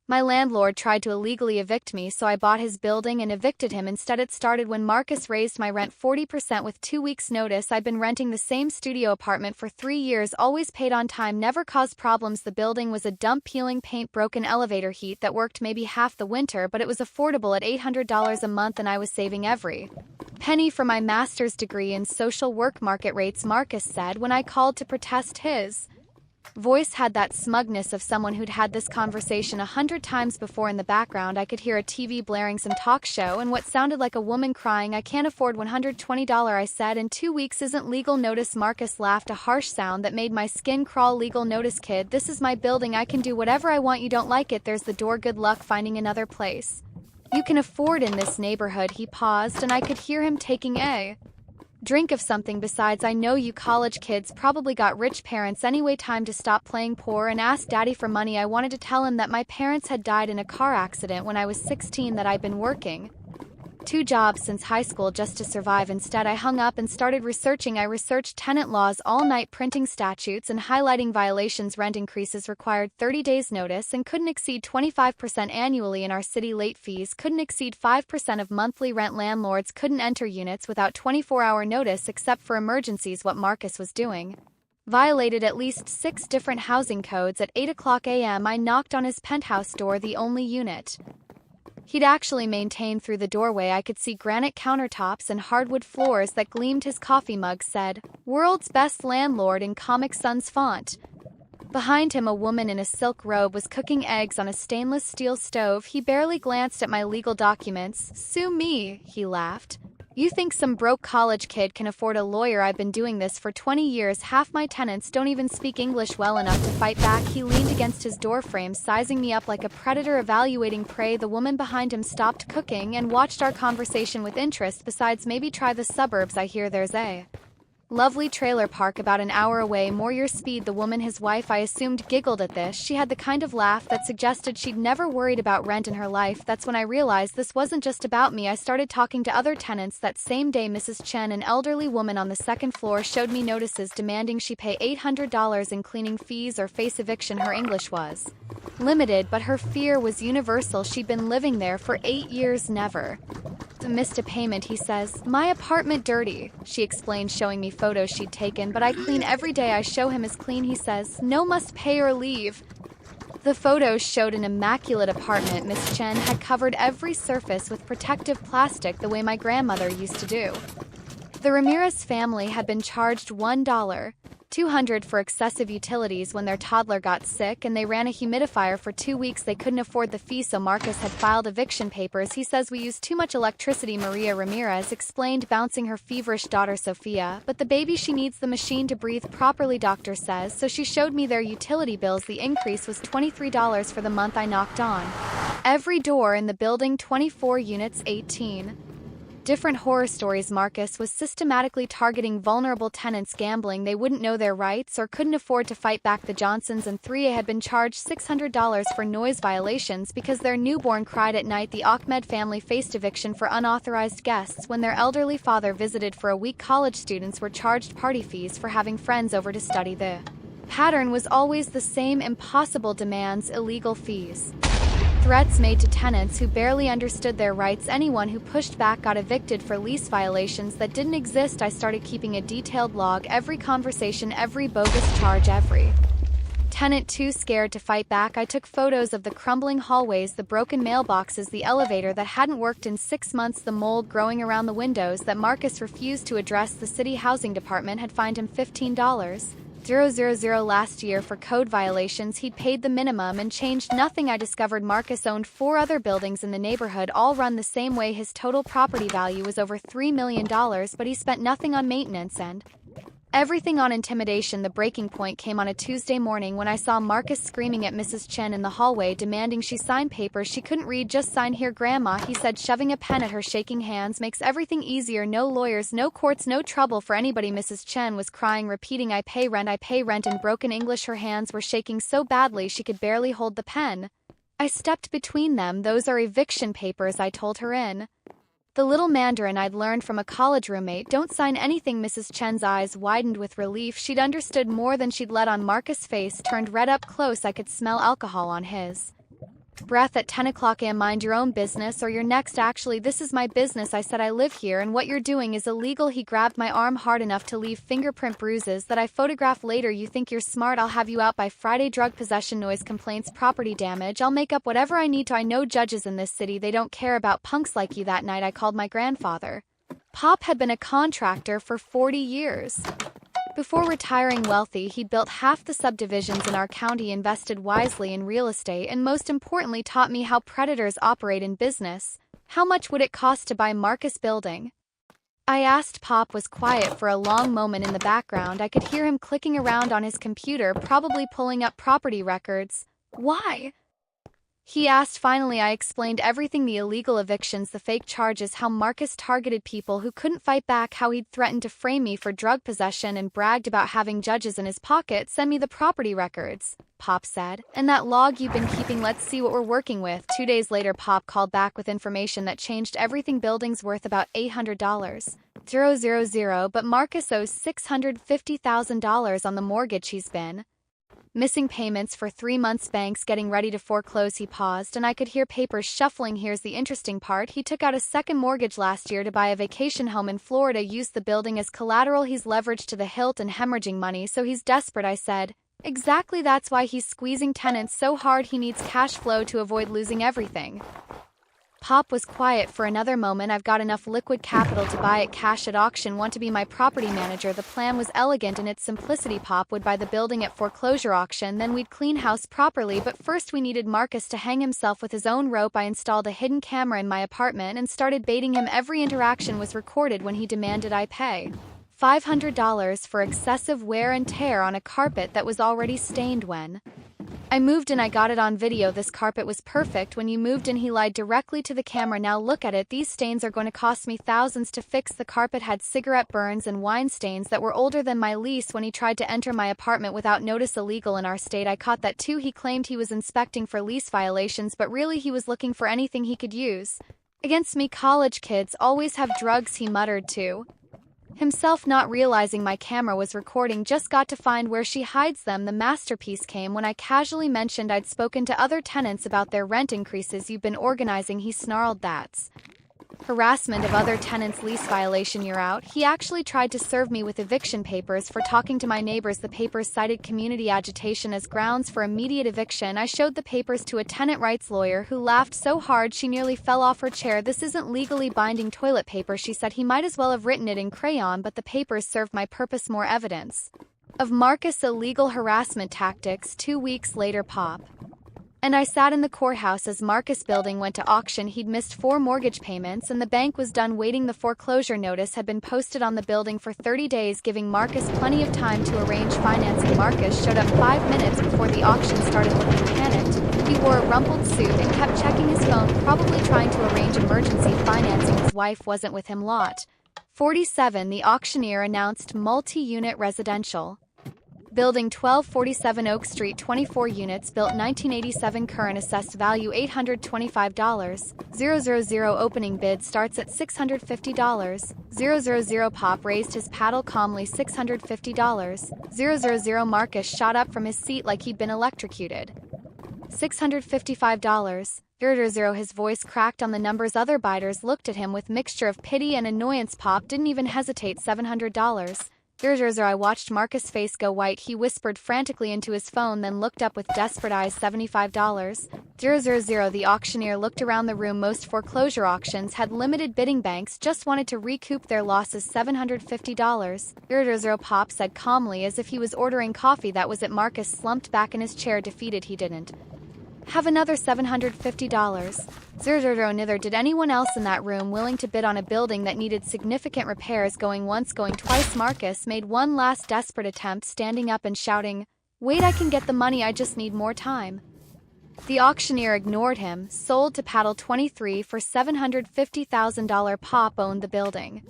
My landlord tried to illegally evict me, so I bought his building and evicted him instead. It started when Marcus raised my rent 40% with 2 weeks' notice. I'd been renting the same studio apartment for 3 years, always paid on time, never caused problems. The building was a dump, peeling paint, broken elevator heat that worked maybe half the winter, but it was affordable at $800 a month, and I was saving every penny for my master's degree in social work. Market rates, Marcus said when I called to protest. His voice had that smugness of someone who'd had this conversation 100 times before. In the background, I could hear a TV blaring some talk show and what sounded like a woman crying. "I can't afford $120, I said. "In 2 weeks isn't legal notice." Marcus laughed, a harsh sound that made my skin crawl. "Legal notice, kid. This is my building. I can do whatever I want. You don't like it, there's the door. Good luck finding another place you can afford in this neighborhood." He paused, and I could hear him taking a drink of something. "Besides, I know you college kids probably got rich parents anyway. Time to stop playing poor and ask daddy for money." I wanted to tell him that my parents had died in a car accident when I was 16, that I'd been working 2 jobs since high school just to survive. Instead, I hung up and started researching. I researched tenant laws all night, printing statutes and highlighting violations. Rent increases required 30 days notice and couldn't exceed 25% annually in our city. Late fees couldn't exceed 5% of monthly rent. Landlords couldn't enter units without 24-hour notice except for emergencies. What Marcus was doing violated at least 6 different housing codes. At 8 a.m. I knocked on his penthouse door, the only unit he'd actually maintained. Through the doorway I could see granite countertops and hardwood floors that gleamed. His coffee mug said, "World's Best Landlord" in Comic Sans font. Behind him, a woman in a silk robe was cooking eggs on a stainless steel stove. He barely glanced at my legal documents. "Sue me," he laughed. "You think some broke college kid can afford a lawyer? I've been doing this for 20 years. Half my tenants don't even speak English well enough to fight back." He leaned against his doorframe, sizing me up like a predator evaluating prey. The woman behind him stopped cooking and watched our conversation with interest. "Besides, maybe try the suburbs. I hear there's a lovely trailer park about an hour away. More your speed." The woman, his wife, I assumed, giggled at this. She had the kind of laugh that suggested she'd never worried about rent in her life. That's when I realized this wasn't just about me. I started talking to other tenants that same day. Mrs. Chen, an elderly woman on the second floor, showed me notices demanding she pay $800 in cleaning fees or face eviction. Her English was limited, but her fear was universal. She'd been living there for 8 years, never missed a payment. He says, "My apartment dirty," she explained, showing me photos she'd taken. "But I clean every day." I show him as clean. He says, "No, must pay or leave." The photos showed an immaculate apartment. Miss Chen had covered every surface with protective plastic the way my grandmother used to do. The Ramirez family had been charged $1,200 for excessive utilities when their toddler got sick, and they ran a humidifier for 2 weeks. They couldn't afford the fee, so Marcus had filed eviction papers. He says we use too much electricity, Maria Ramirez explained, bouncing her feverish daughter Sophia. "But the baby, she needs the machine to breathe properly, doctor says." So she showed me their utility bills. The increase was $23 for the month. I knocked on every door in the building, 24 units, 18 different horror stories. Marcus was systematically targeting vulnerable tenants, gambling they wouldn't know their rights or couldn't afford to fight back. The Johnsons and 3A had been charged $600 for noise violations because their newborn cried at night. The Ahmed family faced eviction for unauthorized guests when their elderly father visited for a week. College students were charged party fees for having friends over to study. The pattern was always the same: impossible demands, illegal fees, threats made to tenants who barely understood their rights. Anyone who pushed back got evicted for lease violations that didn't exist. I started keeping a detailed log, every conversation, every bogus charge, every tenant too scared to fight back. I took photos of the crumbling hallways, the broken mailboxes, the elevator that hadn't worked in 6 months, the mold growing around the windows that Marcus refused to address. The city housing department had fined him $15,000 last year for code violations. He'd paid the minimum and changed nothing. I discovered Marcus owned 4 other buildings in the neighborhood, all run the same way. His total property value was over $3 million, but he spent nothing on maintenance and everything on intimidation. The breaking point came on a Tuesday morning when I saw Marcus screaming at Mrs. Chen in the hallway, demanding she sign papers she couldn't read. "Just sign here, Grandma," he said, shoving a pen at her. "Shaking hands makes everything easier. No lawyers, no courts, no trouble for anybody." Mrs. Chen was crying, repeating, "I pay rent, I pay rent," in broken English. Her hands were shaking so badly she could barely hold the pen. I stepped between them. "Those are eviction papers," I told her in the little Mandarin I'd learned from a college roommate. "Don't sign anything." Mrs. Chen's eyes widened with relief. She'd understood more than she'd let on. Marcus' face turned red up close. I could smell alcohol on his Breath at 10 o'clock a.m. Mind your own business or you're next. Actually, this is my business. I said I live here and what you're doing is illegal. He grabbed my arm hard enough to leave fingerprint bruises that I photograph later. You think you're smart? I'll have you out by Friday. Drug possession, noise complaints, property damage. I'll make up whatever I need to. I know judges in this city. They don't care about punks like you. That night I called my grandfather. Pop had been a contractor for 40 years. Before retiring wealthy, he'd built half the subdivisions in our county, invested wisely in real estate, and most importantly taught me how predators operate in business. How much would it cost to buy Marcus Building? I asked. Pop was quiet for a long moment. In the background, I could hear him clicking around on his computer, probably pulling up property records. Why? He asked. Finally, I explained everything: the illegal evictions, the fake charges, how Marcus targeted people who couldn't fight back, how he'd threatened to frame me for drug possession and bragged about having judges in his pocket. Send me the property records, Pop said. And that log you've been keeping, let's see what we're working with. 2 days later, Pop called back with information that changed everything. Building's worth about $800. 000, but Marcus owes $650,000 on the mortgage. He's been missing payments for 3 months. Banks getting ready to foreclose. He paused, and I could hear papers shuffling. Here's the interesting part. He took out a second mortgage last year to buy a vacation home in Florida, used the building as collateral. He's leveraged to the hilt and hemorrhaging money, so he's desperate. I said. Exactly, that's why he's squeezing tenants so hard. He needs cash flow to avoid losing everything. Pop was quiet for another moment. I've got enough liquid capital to buy it cash at auction. Want to be my property manager? The plan was elegant in its simplicity. Pop would buy the building at foreclosure auction, then we'd clean house properly, but first we needed Marcus to hang himself with his own rope. I installed a hidden camera in my apartment and started baiting him. Every interaction was recorded. When he demanded I pay $500 for excessive wear and tear on a carpet that was already stained. When I moved in, I got it on video. This carpet was perfect when you moved in. He lied directly to the camera. Now look at it. These stains are going to cost me thousands to fix. The carpet had cigarette burns and wine stains that were older than my lease. When he tried to enter my apartment without notice, illegal in our state, I caught that too. He claimed he was inspecting for lease violations, but really he was looking for anything he could use against me. College kids always have drugs, he muttered to himself, not realizing my camera was recording. Just got to find where she hides them. The masterpiece came when I casually mentioned I'd spoken to other tenants about their rent increases. You've been organizing, he snarled. That's harassment of other tenants. Lease violation, you're out. He actually tried to serve me with eviction papers for talking to my neighbors. The papers cited community agitation as grounds for immediate eviction. I showed the papers to a tenant rights lawyer who laughed so hard she nearly fell off her chair. This isn't legally binding toilet paper, she said. He might as well have written it in crayon, but the papers served my purpose. More evidence of Marcus' illegal harassment tactics. 2 weeks later, Pop and I sat in the courthouse as Marcus Building went to auction. He'd missed 4 mortgage payments and the bank was done waiting. The foreclosure notice had been posted on the building for 30 days, giving Marcus plenty of time to arrange financing. Marcus showed up 5 minutes before the auction started, looking panicked. He wore a rumpled suit and kept checking his phone, probably trying to arrange emergency financing. His wife wasn't with him. Lot 47, the auctioneer announced. Multi-unit residential building, 1247 Oak Street, 24 units, built 1987, current assessed value $825. 000 opening bid starts at $650. 000 Pop raised his paddle calmly. $650. 000 Marcus shot up from his seat like he'd been electrocuted. $655. 000 his voice cracked on the numbers. Other biders looked at him with mixture of pity and annoyance. Pop didn't even hesitate. $700. 000 I watched Marcus' face go white. He whispered frantically into his phone, then looked up with desperate eyes. $75. 000 the auctioneer looked around the room. Most foreclosure auctions had limited bidding. Banks just wanted to recoup their losses. $750. 000 Pop said calmly, as if he was ordering coffee. That was it. Marcus slumped back in his chair, defeated. He didn't have another $750. 000 neither did anyone else in that room willing to bid on a building that needed significant repairs. Going once, going twice. Marcus made one last desperate attempt, standing up and shouting, "Wait, I can get the money, I just need more time." The auctioneer ignored him. Sold to Paddle 23 for $750,000. Pop owned the building.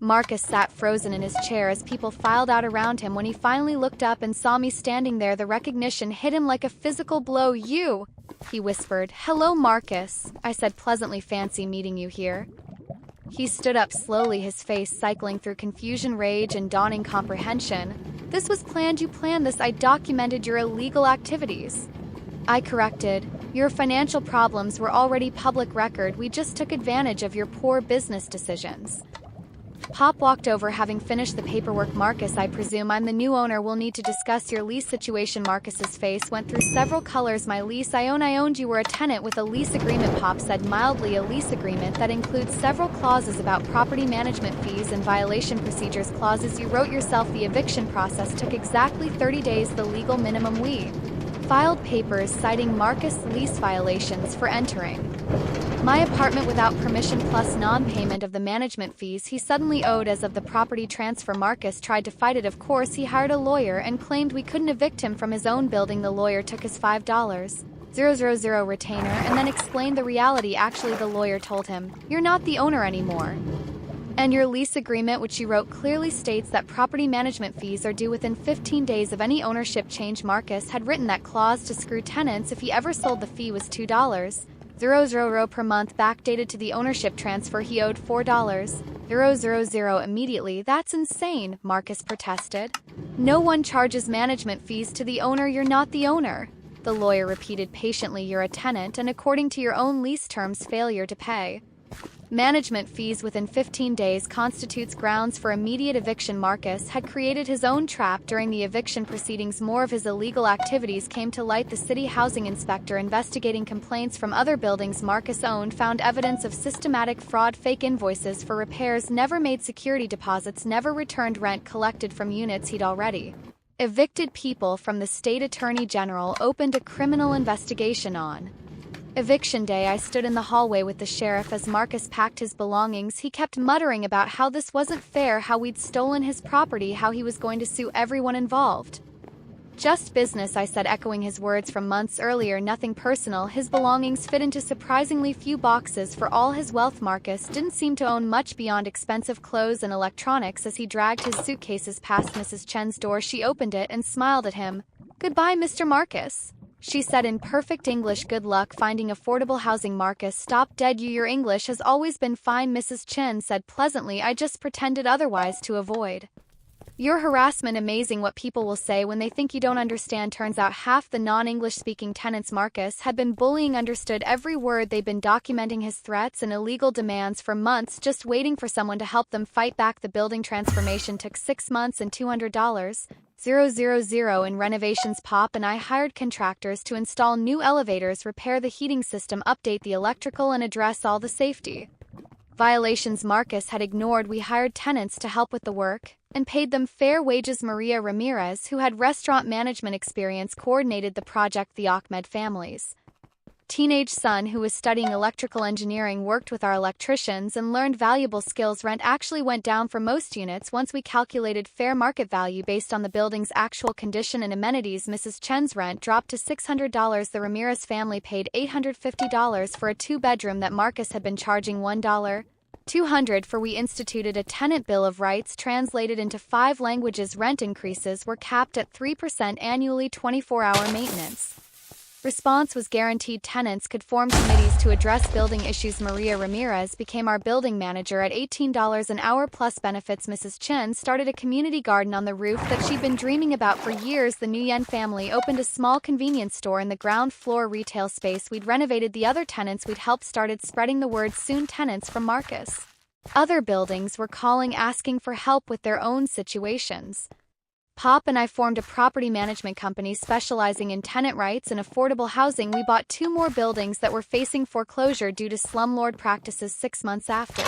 Marcus sat frozen in his chair as people filed out around him. When he finally looked up and saw me standing there, the recognition hit him like a physical blow. "You," he whispered. "Hello, Marcus," I said pleasantly. "Fancy meeting you here." He stood up slowly, his face cycling through confusion, rage, and dawning comprehension. "This was planned. You planned this. I documented your illegal activities." I corrected. Your financial problems were already public record, we just took advantage of your poor business decisions. Pop walked over, having finished the paperwork. Marcus, I presume I'm the new owner. We'll need to discuss your lease situation. Marcus's face went through several colors. My lease? I owned you were a tenant with a lease agreement, Pop said mildly. A lease agreement that includes several clauses about property management fees and violation procedures clauses you wrote yourself. The eviction process took exactly 30 days, the legal minimum. We filed papers citing Marcus' lease violations for entering my apartment without permission plus non-payment of the management fees he suddenly owed as of the property transfer. Marcus tried to fight it. Of course, he hired a lawyer and claimed we couldn't evict him from his own building. The lawyer took his $5,000 retainer and then explained the reality. Actually, the lawyer told him, "You're not the owner anymore. And your lease agreement, which you wrote, clearly states that property management fees are due within 15 days of any ownership change." Marcus had written that clause to screw tenants. If he ever sold, the fee was $2,000 per month, backdated to the ownership transfer. He owed $4,000 immediately. That's insane, Marcus protested. No one charges management fees to the owner. You're not the owner. The lawyer repeated patiently, you're a tenant, and according to your own lease terms, failure to pay management fees within 15 days constitutes grounds for immediate eviction. Marcus had created his own trap during the eviction proceedings. More of his illegal activities came to light. The city housing inspector investigating complaints from other buildings Marcus owned found evidence of systematic fraud: fake invoices for repairs never made, security deposits never returned, rent collected from units he'd already evicted. People from the state attorney general opened a criminal investigation on eviction day. I stood in the hallway with the sheriff as Marcus packed his belongings. He kept muttering about how this wasn't fair, how we'd stolen his property, how he was going to sue everyone involved. Just business, I said, echoing his words from months earlier. Nothing personal. His belongings fit into surprisingly few boxes. For all his wealth, Marcus didn't seem to own much beyond expensive clothes and electronics. As he dragged his suitcases past Mrs. Chen's door, she opened it and smiled at him. "Goodbye, Mr. Marcus," she said in perfect English. "Good luck finding affordable housing." Marcus stopped dead. Your English has always been fine," Mrs. Chen said pleasantly. "I just pretended otherwise to avoid your harassment." Amazing what people will say when they think you don't understand. Turns out half the non-English speaking tenants Marcus had been bullying understood every word. They'd been documenting his threats and illegal demands for months, just waiting for someone to help them fight back. The building transformation took 6 months and $200,000 in renovations. Pop and I hired contractors to install new elevators, repair the heating system, update the electrical, and address all the safety violations Marcus had ignored. We hired tenants to help with the work and paid them fair wages. Maria Ramirez, who had restaurant management experience, coordinated the project. The Ahmed family's teenage son, who was studying electrical engineering, worked with our electricians and learned valuable skills. Rent actually went down for most units once we calculated fair market value based on the building's actual condition and amenities. Mrs. Chen's rent dropped to $600. The Ramirez family paid $850 for a 2-bedroom that Marcus had been charging $1,200 for. We instituted a tenant bill of rights translated into 5 languages. Rent increases were capped at 3% annually. 24-hour maintenance response was guaranteed. Tenants could form committees to address building issues. Maria Ramirez became our building manager at $18 an hour plus benefits. Mrs. Chen started a community garden on the roof that she'd been dreaming about for years. The Nguyen family opened a small convenience store in the ground floor retail space we'd renovated. The other tenants we'd helped started spreading the word. Soon tenants from Marcus' other buildings were calling, asking for help with their own situations. Pop and I formed a property management company specializing in tenant rights and affordable housing. We bought 2 more buildings that were facing foreclosure due to slumlord practices. 6 months after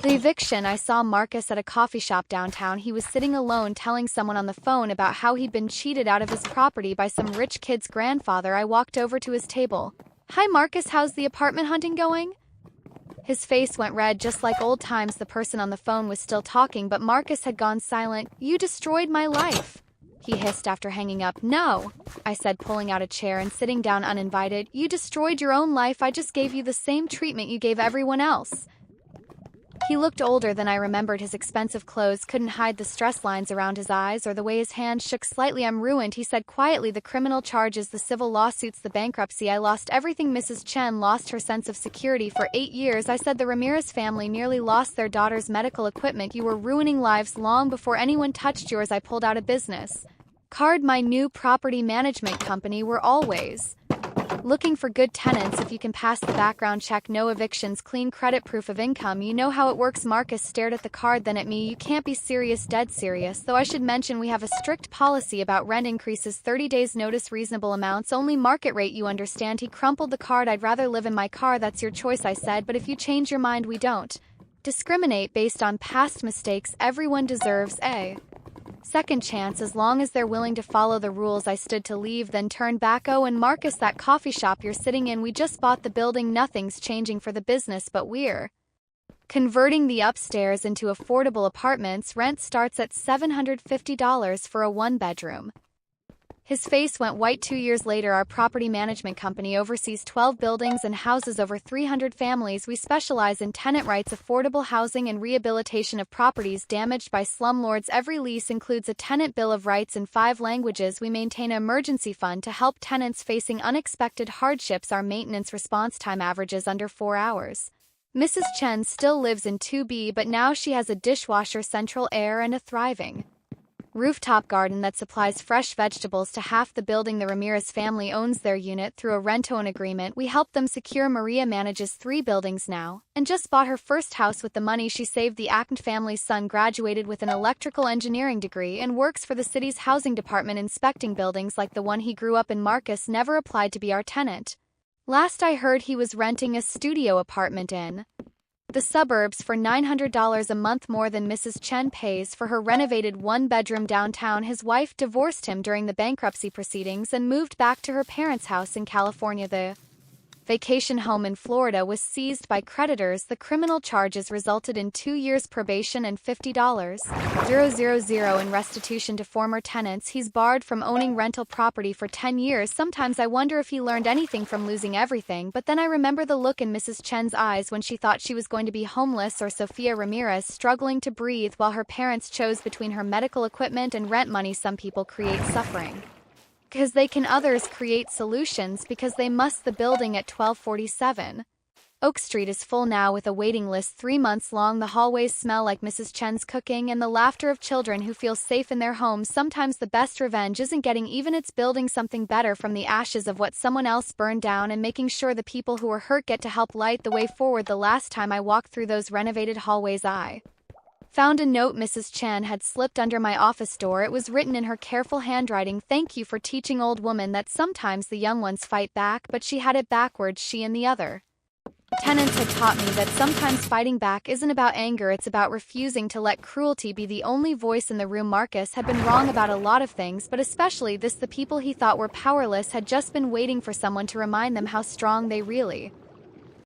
the eviction, I saw Marcus at a coffee shop downtown. He was sitting alone, telling someone on the phone about how he'd been cheated out of his property by some rich kid's grandfather. I walked over to his table. "Hi, Marcus, how's the apartment hunting going?" His face went red, just like old times. The person on the phone was still talking, but Marcus had gone silent. "You destroyed my life," he hissed after hanging up. "No," I said, pulling out a chair and sitting down uninvited. "You destroyed your own life. I just gave you the same treatment you gave everyone else." He looked older than I remembered. His expensive clothes couldn't hide the stress lines around his eyes or the way his hand shook slightly. "I'm ruined," he said quietly. "The criminal charges, the civil lawsuits, the bankruptcy. I lost everything." Mrs. Chen lost her sense of security for 8 years. I said, "The Ramirez family nearly lost their daughter's medical equipment. You were ruining lives long before anyone touched yours." I pulled out a business card. "My new property management company. We're always Looking for good tenants. If you can pass the background check, no evictions, clean credit, proof of income, you know how it works. Marcus stared at the card, then at me. You can't be serious, dead serious. Though I should mention we have a strict policy about rent increases, 30 days notice, reasonable amounts, only market rate, you understand. He crumpled the card. I'd rather live in my car. That's your choice, I said, but if you change your mind, we don't discriminate based on past mistakes. Everyone deserves a second chance as long as they're willing to follow the rules. I stood to leave, then turned back. Oh, and Marcus, that coffee shop you're sitting in, we just bought the building. Nothing's changing for the business, but we're converting the upstairs into affordable apartments. Rent starts at $750 for a one-bedroom. His face went white. 2 years later, our property management company oversees 12 buildings and houses over 300 families. We specialize in tenant rights, affordable housing, and rehabilitation of properties damaged by slumlords. Every lease includes a tenant bill of rights in 5 languages. We maintain an emergency fund to help tenants facing unexpected hardships. Our maintenance response time averages under 4 hours. Mrs. Chen still lives in 2B, but now she has a dishwasher, central air, and a thriving rooftop garden that supplies fresh vegetables to half the building. The Ramirez family owns their unit through a rent-own agreement. We help them secure. Maria manages 3 buildings now and just bought her first house with the money she saved. The Ackent family's son graduated with an electrical engineering degree and works for the city's housing department inspecting buildings like the one he grew up in. Marcus never applied to be our tenant. Last I heard, he was renting a studio apartment in the suburbs for $900 a month, more than Mrs. Chen pays for her renovated one-bedroom downtown. His wife divorced him during the bankruptcy proceedings and moved back to her parents' house in California. The vacation home in Florida was seized by creditors. The criminal charges resulted in 2 years probation and $50,000 in restitution to former tenants. He's barred from owning rental property for 10 years. Sometimes I wonder if he learned anything from losing everything, but then I remember the look in Mrs. Chen's eyes when she thought she was going to be homeless, or Sofia Ramirez struggling to breathe while her parents chose between her medical equipment and rent money. Some people create suffering because they can, others create solutions because they must. The building at 1247 Oak Street is full now with a waiting list 3 months long. The hallways smell like Mrs. Chen's cooking and the laughter of children who feel safe in their homes. Sometimes the best revenge isn't getting even, it's building something better from the ashes of what someone else burned down and making sure the people who were hurt get to help light the way forward. The last time I walked through those renovated hallways, I found a note Mrs. Chen had slipped under my office door. It was written in her careful handwriting. Thank you for teaching old woman that sometimes the young ones fight back, but she had it backwards. She and the other tenants had taught me that sometimes fighting back isn't about anger, it's about refusing to let cruelty be the only voice in the room. Marcus had been wrong about a lot of things, but especially this. The people he thought were powerless had just been waiting for someone to remind them how strong they really